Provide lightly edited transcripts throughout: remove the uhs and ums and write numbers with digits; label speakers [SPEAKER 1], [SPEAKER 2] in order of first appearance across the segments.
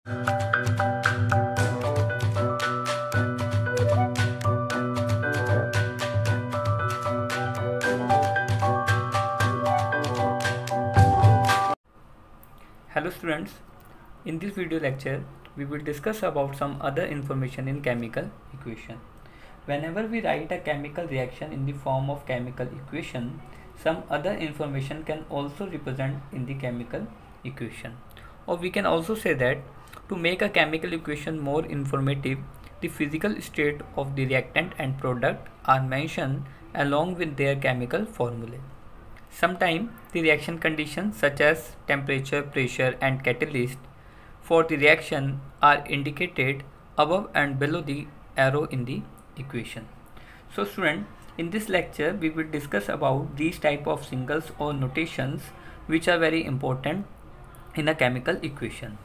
[SPEAKER 1] Hello students, in this video lecture we will discuss about some other information in chemical equation. Whenever we write a chemical reaction in the form of chemical equation, some other information can also represent in the chemical equation. Or we can also say that to make a chemical equation more informative, the physical state of the reactant and product are mentioned along with their chemical formulae. Sometimes the reaction conditions such as temperature, pressure and catalyst for the reaction are indicated above and below the arrow in the equation. So student, in this lecture we will discuss about these type of symbols or notations which are very important in a chemical equation.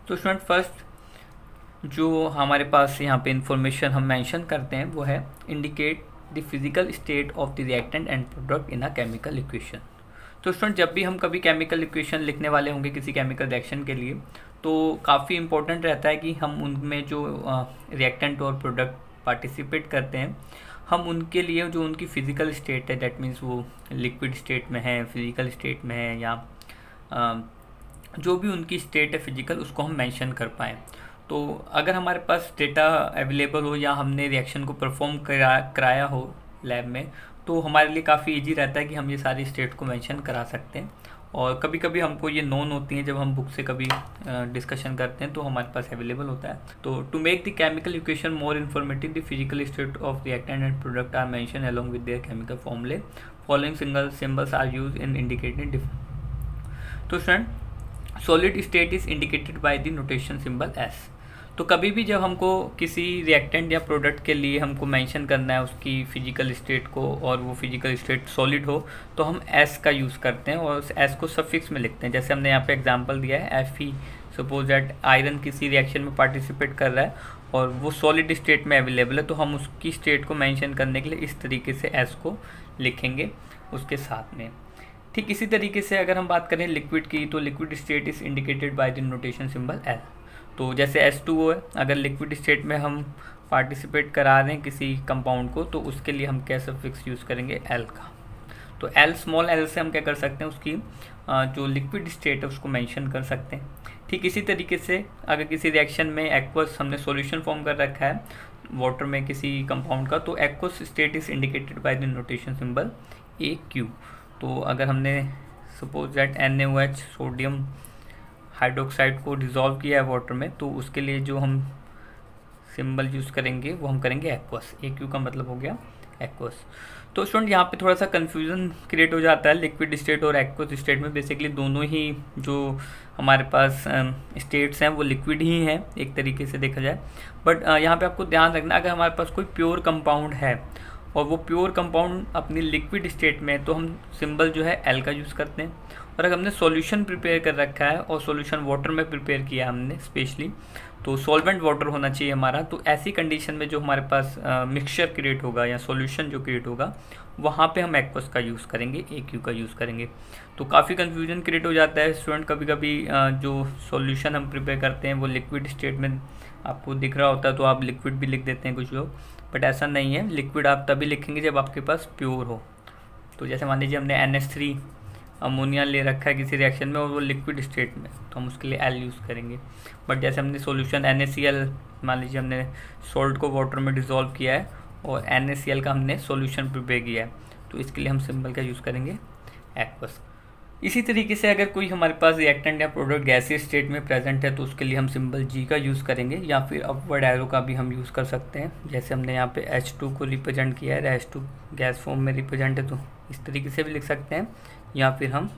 [SPEAKER 1] तो student first जो हमारे पास यहाँ पे information हम mention करते हैं वो है indicate the physical state of the reactant and product in a chemical equation. तो स्टूडेंट जब भी हम कभी केमिकल इक्वेशन लिखने वाले होंगे किसी केमिकल रिएक्शन के लिए तो काफ़ी इंपॉर्टेंट रहता है कि हम उनमें जो रिएक्टेंट और प्रोडक्ट पार्टिसिपेट करते हैं हम उनके लिए जो उनकी फ़िज़िकल स्टेट है, दैट मीन्स वो लिक्विड स्टेट में है, फिज़िकल स्टेट में है या जो भी उनकी स्टेट है फिजिकल उसको हम मेंशन कर पाएँ। तो अगर हमारे पास डेटा अवेलेबल हो या हमने रिएक्शन को परफॉर्म कराया हो लैब में तो हमारे लिए काफ़ी इजी रहता है कि हम ये सारी स्टेट को मेंशन करा सकते हैं। और कभी कभी हमको ये नोन होती हैं जब हम बुक से कभी डिस्कशन करते हैं तो हमारे पास अवेलेबल होता है। तो to make the chemical equation more informative the physical state of reactant and product are mention along with their chemical formulae, following single symbols are use in indicated different. तो friend solid state is indicated by the notation symbol S. तो कभी भी जब हमको किसी reactant या product के लिए हमको मेंशन करना है उसकी फिजिकल स्टेट को और वो फिजिकल स्टेट सॉलिड हो तो हम एस का यूज़ करते हैं और उस एस को सफिक्स में लिखते हैं। जैसे हमने यहाँ पे एग्जांपल दिया है Fe, सपोज दैट आयरन किसी रिएक्शन में पार्टिसिपेट कर रहा है और वो सॉलिड स्टेट में अवेलेबल है तो हम उसकी स्टेट को मेंशन करने के लिए इस तरीके से एस को लिखेंगे उसके साथ में। ठीक इसी तरीके से अगर हम बात करें लिक्विड की तो liquid state is indicated by the notation symbol L. तो जैसे H2O है, अगर लिक्विड स्टेट में हम पार्टिसिपेट करा रहे हैं किसी कंपाउंड को तो उसके लिए हम क्या सफिक्स यूज़ करेंगे L का। तो L स्मॉल l से हम क्या कर सकते हैं उसकी जो लिक्विड स्टेट है उसको मेंशन कर सकते हैं। ठीक इसी तरीके से अगर किसी रिएक्शन में एक्वस हमने सॉल्यूशन फॉर्म कर रखा है वाटर में किसी कंपाउंड का तो aqueous state is indicated by the notation symbol AQ। तो अगर हमने suppose that NaOH sodium hydroxide को डिज़ोल्व किया है वाटर में तो उसके लिए जो हम सिंबल यूज़ करेंगे वो हम करेंगे एक्वस। AQ का मतलब हो गया एक्वस। तो स्टूडेंट यहाँ पे थोड़ा सा कन्फ्यूज़न क्रिएट हो जाता है लिक्विड स्टेट और एक्वस स्टेट में। बेसिकली दोनों ही जो हमारे पास स्टेट्स हैं वो लिक्विड ही हैं एक तरीके से देखा जाए। बट यहाँ पे आपको ध्यान रखना अगर हमारे पास कोई प्योर कंपाउंड है और वो प्योर कंपाउंड अपनी लिक्विड स्टेट में है तो हम सिंबल जो है L का यूज़ करते हैं। और अगर हमने सॉल्यूशन प्रिपेयर कर रखा है और सॉल्यूशन वाटर में प्रिपेयर किया हमने स्पेशली तो सॉल्वेंट वाटर होना चाहिए हमारा, तो ऐसी कंडीशन में जो हमारे पास मिक्सचर क्रिएट होगा या सॉल्यूशन जो क्रिएट होगा वहाँ पे हम एक्वस का यूज़ करेंगे, AQ का यूज़ करेंगे। तो काफ़ी कन्फ्यूजन क्रिएट हो जाता है स्टूडेंट। कभी कभी जो सॉल्यूशन हम प्रिपेयर करते हैं वो लिक्विड स्टेट में आपको दिख रहा होता है तो आप लिक्विड भी लिख देते हैं कुछ लोग, बट ऐसा नहीं है। लिक्विड आप तभी लिखेंगे जब आपके पास प्योर हो। तो जैसे मान लीजिए हमने NH3 अमोनिया ले रखा है किसी रिएक्शन में और वो लिक्विड स्टेट में तो हम उसके लिए L यूज़ करेंगे। बट जैसे हमने सॉल्यूशन NaCl मान लीजिए हमने सॉल्ट को वाटर में डिज़ोल्व किया है और NaCl का हमने सॉल्यूशन प्रिपेयर किया है तो इसके लिए हम सिंबल का यूज़ करेंगे एक्वस। इसी तरीके से अगर कोई हमारे पास रिएक्टेंट या प्रोडक्ट गैसीय स्टेट में प्रेजेंट है तो उसके लिए हम सिंबल G का यूज़ करेंगे या फिर अपवर्ड एरो का भी हम यूज़ कर सकते हैं। जैसे हमने यहाँ पे H2 को रिप्रेजेंट किया है, H2 गैस फॉर्म में रिप्रेजेंट है तो इस तरीके से भी लिख सकते हैं या फिर हम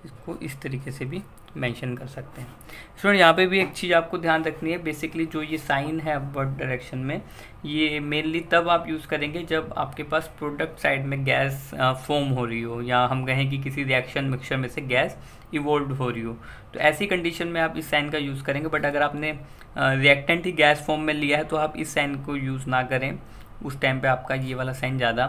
[SPEAKER 1] इसको इस तरीके से भी मेंशन कर सकते हैं। स्टूडेंट यहाँ पे भी एक चीज़ आपको ध्यान रखनी है, बेसिकली जो ये साइन है अपवर्ड डायरेक्शन में ये मेनली तब आप यूज़ करेंगे जब आपके पास प्रोडक्ट साइड में गैस फॉर्म हो रही हो या हम कहें कि किसी रिएक्शन मिक्सचर में से गैस इवोल्व हो रही हो तो ऐसी कंडीशन में आप इस साइन का यूज़ करेंगे। बट अगर आपने रिएक्टेंट ही गैस फॉर्म में लिया है तो आप इस साइन को यूज़ ना करें, उस टाइम पे आपका ये वाला साइन ज़्यादा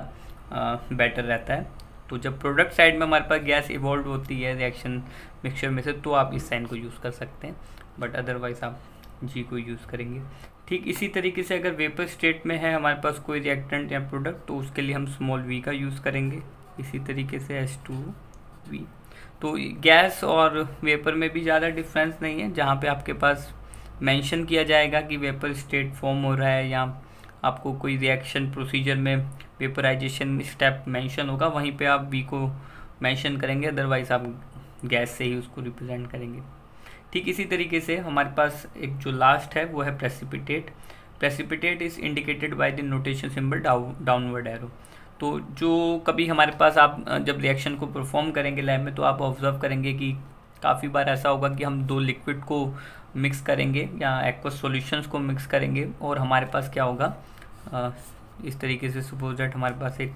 [SPEAKER 1] बेटर रहता है। तो जब प्रोडक्ट साइड में हमारे पास गैस इवॉल्व होती है रिएक्शन मिक्सचर में से तो आप इस साइन को यूज़ कर सकते हैं। बट अदरवाइज आप जी को यूज़ करेंगे। ठीक इसी तरीके से अगर वेपर स्टेट में है हमारे पास कोई रिएक्टेंट या प्रोडक्ट, तो उसके लिए हम स्मॉल वी का यूज़ करेंगे। इसी तरीके से H2V। तो गैस और वेपर में भी ज़्यादा डिफरेंस नहीं है, जहाँ पे आपके पास मेंशन किया जाएगा कि वेपर स्टेट फॉर्म हो रहा है या आपको कोई रिएक्शन प्रोसीजर में वेपराइजेशन स्टेप मेंशन होगा, वहीं पे आप वी को मेंशन करेंगे, अदरवाइज आप गैस से ही उसको रिप्रेजेंट करेंगे। ठीक इसी तरीके से हमारे पास एक जो लास्ट है वो है precipitate. Precipitate is indicated by the notation symbol downward arrow. तो जो कभी हमारे पास आप जब रिएक्शन को परफॉर्म करेंगे लैब में, तो आप ऑब्जर्व करेंगे कि काफ़ी बार ऐसा होगा कि हम दो लिक्विड को मिक्स करेंगे या एक्वस सॉल्यूशंस को मिक्स करेंगे, और हमारे पास क्या होगा, इस तरीके से सपोज दैट हमारे पास एक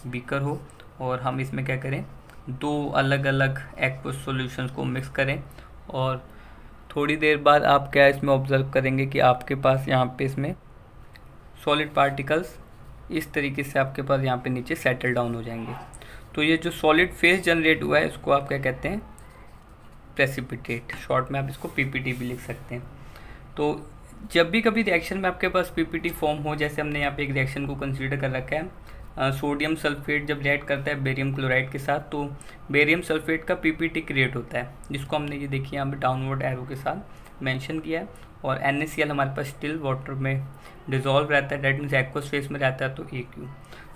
[SPEAKER 1] बीकर हो और हम इसमें क्या करें, दो अलग अलग एक्वस सॉल्यूशंस को मिक्स करें, और थोड़ी देर बाद आप क्या इसमें ऑब्जर्व करेंगे कि आपके पास यहाँ पे इसमें सॉलिड पार्टिकल्स इस तरीके से आपके पास यहाँ पे नीचे सेटल डाउन हो जाएंगे। तो ये जो सॉलिड फेज जनरेट हुआ है इसको आप क्या कहते हैं, प्रेसिपिटेट। शॉर्ट में आप इसको पीपीटी भी लिख सकते हैं। तो जब भी कभी रिएक्शन में आपके पास पीपीटी फॉर्म हो, जैसे हमने यहाँ पे एक रिएक्शन को कंसीडर कर रखा है, सोडियम सल्फेट जब रिएक्ट करता है बेरियम क्लोराइड के साथ, तो बेरियम सल्फेट का पीपीटी क्रिएट होता है, जिसको हमने ये देखिए यहाँ पे डाउनवर्ड एरो के साथ मेंशन किया है। और NaCl हमारे पास स्टिल वाटर में डिजॉल्व रहता है, डेट मीन्स एक्वस फेज में रहता है, तो AQ।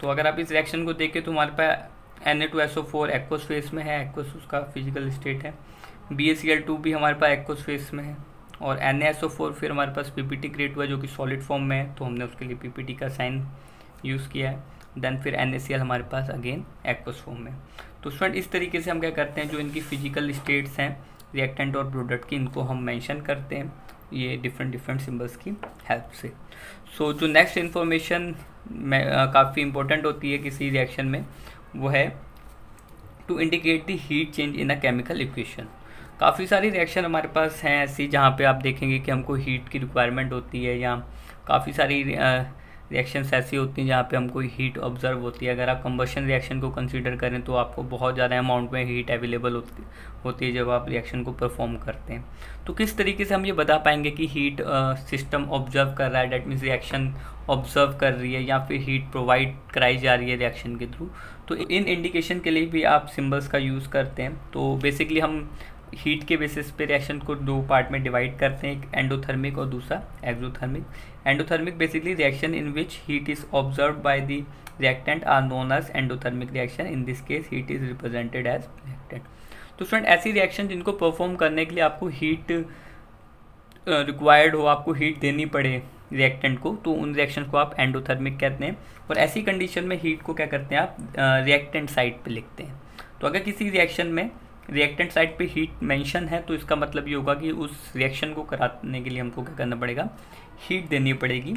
[SPEAKER 1] तो अगर आप इस रिएक्शन को देखें तो हमारे पास Na2SO4 एक्वस फेज में है, एक्वस उसका फिजिकल स्टेट है। BaCl2 भी हमारे पास एक्वस फेज में है, और NaSO4 फिर हमारे पास पीपीटी क्रिएट हुआ जो कि सॉलिड फॉर्म में है, तो हमने उसके लिए पीपीटी का साइन यूज़ किया है। देन फिर NaCl हमारे पास अगेन एक्वस फॉर्म में। तो स्टूडेंट इस तरीके से हम क्या करते हैं, जो इनकी फिजिकल स्टेट्स हैं रिएक्टेंट और प्रोडक्ट की, इनको हम मेंशन करते हैं ये डिफरेंट सिंबल्स की हेल्प से। सो जो नेक्स्ट इन्फॉर्मेशन में काफ़ी इंपॉर्टेंट होती है किसी रिएक्शन में, वो है to indicate the heat change in a chemical equation. काफ़ी सारी रिएक्शन हमारे पास हैं ऐसी जहाँ पे आप देखेंगे कि हमको हीट की रिक्वायरमेंट होती है, या काफ़ी सारी रिएक्शंस ऐसी होती हैं जहाँ पे हमको हीट ऑब्जर्व होती है। अगर आप कंबशन रिएक्शन को कंसीडर करें तो आपको बहुत ज़्यादा अमाउंट में हीट अवेलेबल होती है जब आप रिएक्शन को परफॉर्म करते हैं। तो किस तरीके से हम ये बता पाएंगे कि हीट सिस्टम ऑब्जर्व कर रहा है, डेट मीन्स रिएक्शन ऑब्जर्व कर रही है, या फिर हीट प्रोवाइड कराई जा रही है रिएक्शन के थ्रू। तो इन इंडिकेशन के लिए भी आप सिम्बल्स का यूज़ करते हैं। तो बेसिकली हम हीट के बेसिस पे रिएक्शन को दो पार्ट में डिवाइड करते हैं, एक एंडोथर्मिक और दूसरा exothermic. Endothermic basically reaction in which heat is observed by the reactant are known as endothermic reaction. In this case heat is represented as reactant. तो स्टूडेंट ऐसी रिएक्शन जिनको परफॉर्म करने के लिए आपको हीट रिक्वायर्ड हो, आपको हीट देनी पड़े रिएक्टेंट को, तो उन रिएक्शन को आप एंडोथर्मिक कहते हैं। और ऐसी कंडीशन में हीट को क्या करते हैं आप रिएक्टेंट साइड पे लिखते हैं। तो अगर किसी रिएक्शन में रिएक्टेंट साइड पे हीट मेंशन है तो इसका मतलब ये होगा कि उस रिएक्शन को कराने के लिए हमको क्या करना पड़ेगा, हीट देनी पड़ेगी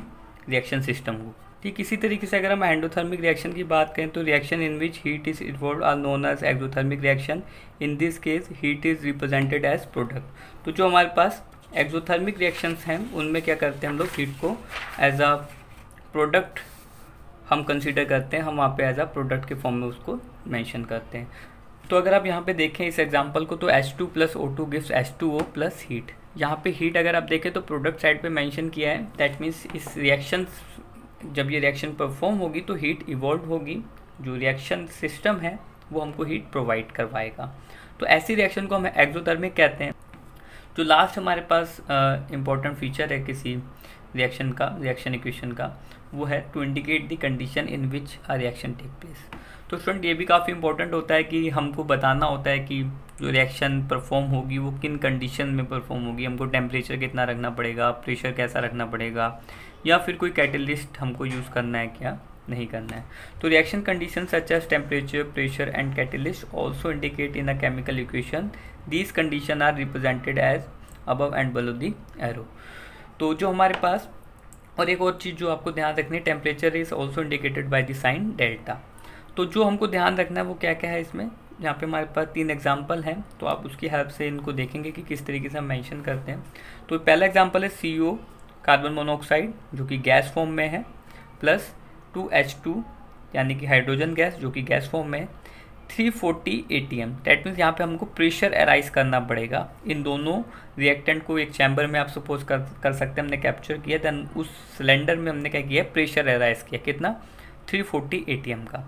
[SPEAKER 1] रिएक्शन सिस्टम को। ठीक इसी तरीके से अगर हम एंडोथर्मिक रिएक्शन की बात करें तो reaction in which heat is involved are known as exothermic reaction. In this case heat is represented as product. तो जो हमारे पास एक्सोथर्मिक रिएक्शंस हैं उनमें क्या करते हैं हम लोग, हीट को एज अ प्रोडक्ट हम कंसीडर करते हैं, हम वहाँ पे एज अ प्रोडक्ट के फॉर्म में उसको मेंशन करते हैं। तो अगर आप यहाँ पे देखें इस एग्जांपल को, तो H2 + O2 gives H2O + heat. यहाँ पे हीट अगर आप देखें तो प्रोडक्ट साइड पे मेंशन किया है, दैट मीन्स इस रिएक्शन जब ये रिएक्शन परफॉर्म होगी तो हीट इवॉल्व होगी, जो रिएक्शन सिस्टम है वो हमको हीट प्रोवाइड करवाएगा। तो ऐसी रिएक्शन को हम एक्सोथर्मिक कहते हैं। जो लास्ट हमारे पास इम्पॉर्टेंट फीचर है किसी रिएक्शन का, रिएक्शन इक्वेशन का, वो है to indicate the condition in which a reaction take place. तो स्टूडेंट ये भी काफ़ी इंपॉर्टेंट होता है कि हमको बताना होता है कि जो रिएक्शन परफॉर्म होगी वो किन कंडीशन में परफॉर्म होगी। हमको टेम्परेचर कितना रखना पड़ेगा, प्रेशर कैसा रखना पड़ेगा, या फिर कोई कैटलिस्ट हमको यूज़ करना है क्या नहीं करना है। तो reaction condition such as temperature, pressure and catalyst also indicate in a chemical equation. These condition are represented as above and below the arrow. तो जो हमारे पास और एक और चीज़ जो आपको ध्यान रखनी है, temperature is also indicated by the sine delta. तो जो हमको ध्यान रखना है वो क्या क्या है इसमें, यहाँ पे हमारे पास 3 एग्जाम्पल हैं, तो आप उसकी हेल्प से इनको देखेंगे कि किस तरीके से हम मेंशन करते हैं। तो पहला एग्जाम्पल है CO कार्बन मोनोऑक्साइड जो कि गैस फॉर्म में है, +2H2 यानी कि हाइड्रोजन गैस जो कि गैस फॉर्म में है, 340 atm। दैट मीन्स यहाँ पे हमको प्रेशर अराइज करना पड़ेगा। इन दोनों रिएक्टेंट को एक चैम्बर में आप सपोज कर सकते हैं हमने कैप्चर किया, देन उस सिलेंडर में हमने क्या किया, प्रेशर अराइज किया, कितना, 340 atm का।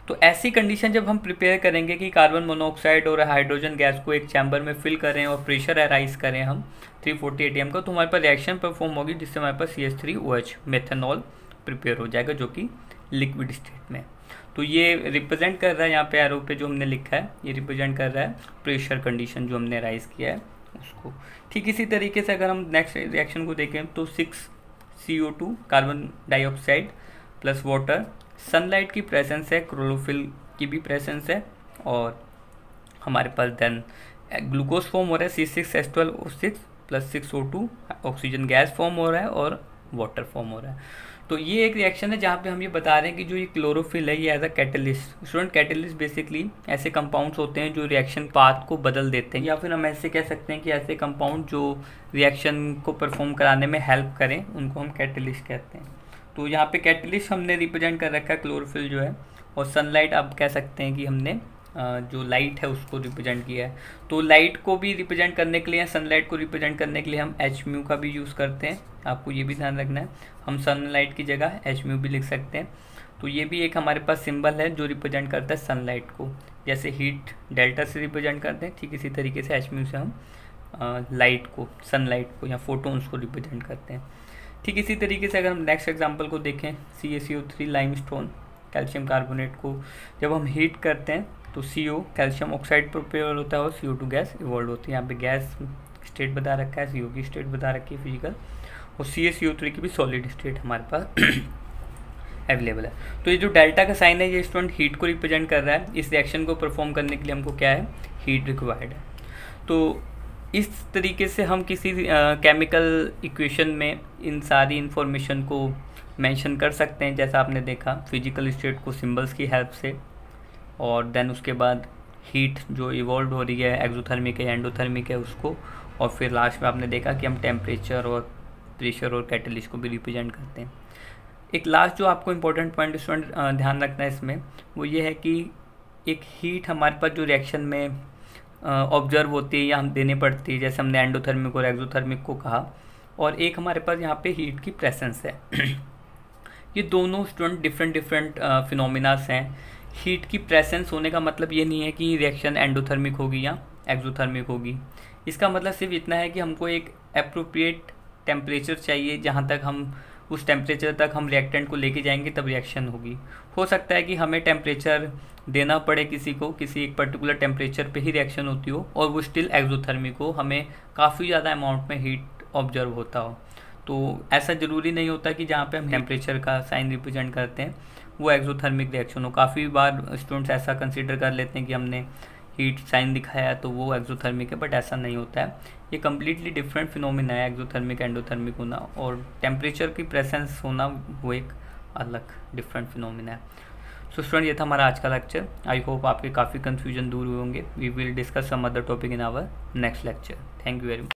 [SPEAKER 1] तो ऐसी कंडीशन जब हम प्रिपेयर करेंगे कि कार्बन मोनोऑक्साइड और हाइड्रोजन गैस को एक चैम्बर में फिल करें और प्रेशर अराइज करें हम 340 atm का, तो हमारे पास रिएक्शन परफॉर्म होगी जिससे हमारे पास CH3OH मेथनॉल प्रिपेयर हो जाएगा, जो कि लिक्विड स्टेट में। तो ये रिप्रेजेंट कर रहा है, यहाँ पे एरो पे जो हमने लिखा है ये रिप्रेजेंट कर रहा है प्रेशर कंडीशन जो हमने राइज किया है उसको। ठीक इसी तरीके से अगर हम नेक्स्ट रिएक्शन को देखें तो 6CO2 carbon dioxide plus water, sunlight की प्रेजेंस है, क्लोरोफिल की भी प्रेजेंस है, और हमारे पास देन ग्लूकोज फॉर्म हो रहा है C6H12O6 plus 6O2, oxygen gas form हो रहा है और वाटर फॉर्म हो रहा है। तो ये एक रिएक्शन है जहाँ पे हम ये बता रहे हैं कि जो ये क्लोरोफिल है ये as a catalyst. Student, catalyst basically ऐसे कंपाउंड्स होते हैं जो रिएक्शन पाथ को बदल देते हैं, या फिर हम ऐसे कह सकते हैं कि ऐसे कंपाउंड जो रिएक्शन को परफॉर्म कराने में हेल्प करें उनको हम कैटलिस्ट कहते हैं। तो यहाँ पे कैटलिस्ट हमने रिप्रेजेंट कर रखा है क्लोरोफिल जो है, और सनलाइट आप कह सकते हैं कि हमने जो लाइट है उसको रिप्रेजेंट किया है। तो लाइट को भी रिप्रेजेंट करने के लिए, सनलाइट को रिप्रेजेंट करने के लिए हम Hμ का भी यूज़ करते हैं। आपको ये भी ध्यान रखना है, हम सनलाइट की जगह Hμ भी लिख सकते हैं। तो ये भी एक हमारे पास सिंबल है जो रिप्रेजेंट करता है सनलाइट को। जैसे हीट डेल्टा से रिप्रेजेंट करते हैं, ठीक इसी तरीके से Hμ से हम लाइट को, सनलाइट को या फोटोन्स को रिप्रेजेंट करते हैं। ठीक इसी तरीके से अगर हम नेक्स्ट एग्जाम्पल को देखें, CaCO3 लाइमस्टोन कैल्शियम कार्बोनेट को जब हम हीट करते हैं तो CO कैल्शियम ऑक्साइड प्रिपेयर होता है और CO2 गैस इवॉल्व होती है। यहाँ पे गैस स्टेट बता रखा है, CO की स्टेट बता रखी है फिजिकल, और CaCO3 की भी सॉलिड स्टेट हमारे पास अवेलेबल है। तो ये जो डेल्टा का साइन है ये स्टूडेंट हीट को रिप्रेजेंट कर रहा है। इस रिएक्शन को परफॉर्म करने के लिए हमको क्या है, हीट रिक्वायर्ड है। तो इस तरीके से हम किसी केमिकल इक्वेशन में इन सारी इन्फॉर्मेशन को मेंशन कर सकते हैं। जैसा आपने देखा फिजिकल स्टेट को सिंबल्स की हेल्प से, और देन उसके बाद हीट जो इवॉल्व हो रही है एक्सोथर्मिक है एंडोथर्मिक है उसको, और फिर लास्ट में आपने देखा कि हम टेम्परेचर और प्रेशर और कैटलिस्ट को भी रिप्रेजेंट करते हैं। एक लास्ट जो आपको इम्पोर्टेंट पॉइंट स्टूडेंट ध्यान रखना है इसमें, वो ये है कि एक हीट हमारे पास जो रिएक्शन में ऑब्जर्व होती है या हम देने पड़ती है, जैसे हमने एंडोथर्मिक और एक्सोथर्मिक को कहा, और एक हमारे पास यहाँ पे हीट की प्रेजेंस है। ये दोनों स्टूडेंट डिफरेंट फिनोमिनास हैं। हीट की प्रेजेंस होने का मतलब ये नहीं है कि रिएक्शन एंडोथर्मिक होगी या एक्सोथर्मिक होगी। इसका मतलब सिर्फ इतना है कि हमको एक एप्रोप्रिएट टेम्परेचर चाहिए, जहाँ तक हम उस टेम्परेचर तक हम रिएक्टेंट को लेके जाएंगे तब रिएक्शन होगी। हो सकता है कि हमें टेम्परेचर देना पड़े किसी को, किसी एक पर्टिकुलर टेम्परेचर पे ही रिएक्शन होती हो और वो स्टिल एक्सोथर्मिक हो, हमें काफ़ी ज़्यादा अमाउंट में हीट ऑब्जर्व होता हो। तो ऐसा ज़रूरी नहीं होता कि जहाँ पे हम टेम्परेचर का साइन रिप्रेजेंट करते हैं वो एक्सोथर्मिक रिएक्शन हो। काफ़ी बार स्टूडेंट्स ऐसा कंसीडर कर लेते हैं कि हमने हीट साइन दिखाया तो वो एक्सोथर्मिक है, बट ऐसा नहीं होता है। ये कम्प्लीटली डिफरेंट फिनोमिना है, एक्सोथर्मिक एंडोथर्मिक होना और टेम्परेचर की प्रेजेंस होना वो एक अलग डिफरेंट फिनोमिना है। सो स्टूडेंट, ये था हमारा आज का लेक्चर। आई होप आपके काफ़ी कन्फ्यूजन दूर हुए होंगे। We will discuss some other topic in our next lecture. Thank you very much.